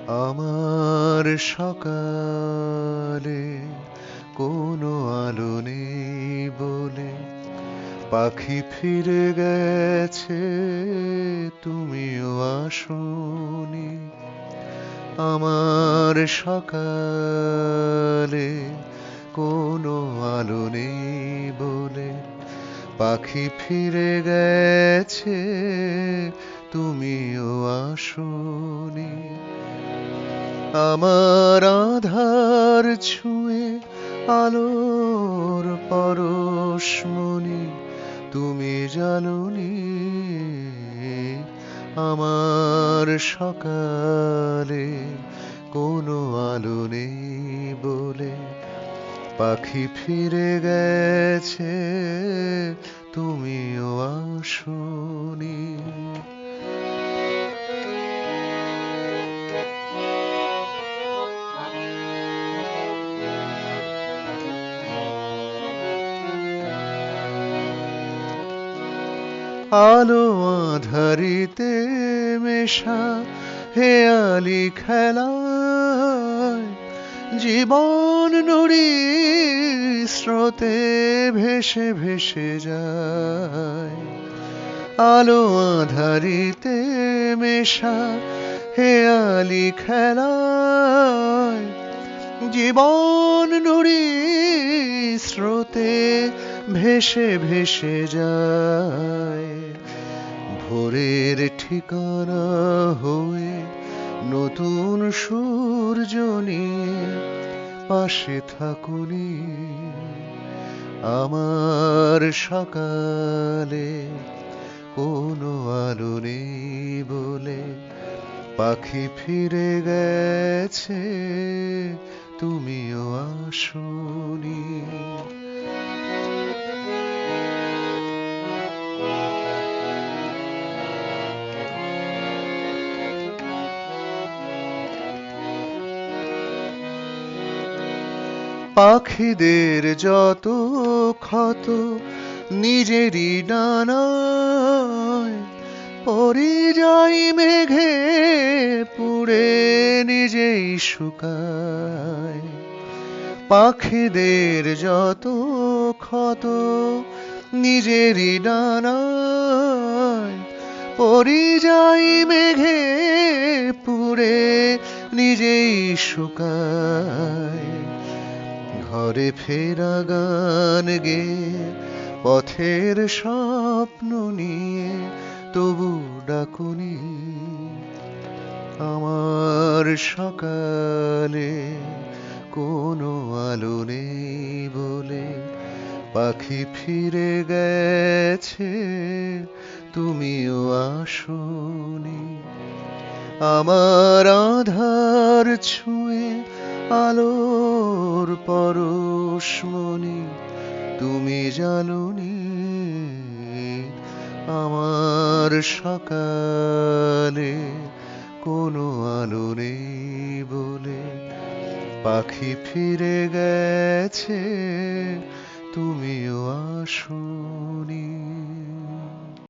আমার সকালে কোনো আলো নেই বলে পাখি ফিরে গেছে, তুমিও আসোনি। আমার সকালে কোনো আলো নেই বলে পাখি ফিরে গেছে, তুমিও আসোনি। আমার আধার ছুঁয়ে আলোর পরশমণি তুমি জানোনি। আমার সকালে কোনো আলো নেই বলে পাখি ফিরে গেছে, তুমিও আসোনি। আলো আঁধারিতে মেশা হেয়ালি খেলায় জীবন নুড়ি স্রোতে ভেসে ভেসে যায়। আলো আঁধারিতে মেশা হেয়ালি খেলায় জীবন নুড়ি স্রোতে ভেসে ভেসে যায়। ভোরের ঠিকানা হয়ে নতুন সূর্য নিয়ে পাশে থাকুনি। আমার সকালে কোনো আলো নেই বলে পাখি ফিরে গেছে, তুমিও আসোনি। পাখিদের যত ক্ষত নিজেরই ডানায়, পরিযায়ী মেঘে পুড়ে নিজেই শুকায়। পাখিদের যত ক্ষত নিজেরই ডানায়, পরিযায়ী মেঘে পুড়ে নিজেই শুকায়। ঘরে ফেরা গান গেয়ে পথের স্বপ্ন নিয়ে তবু ডাকুনি। আমার সকালে কোনো আলো নেই বলে পাখি ফিরে গেছে, তুমিও আসোনি। আমার আধার ছুঁয়ে আলোর পরশমণি তুমি জানোনি। আমার সকালে কোনো আলো নেই বলে পাখি ফিরে গেছে, তুমিও আসোনি।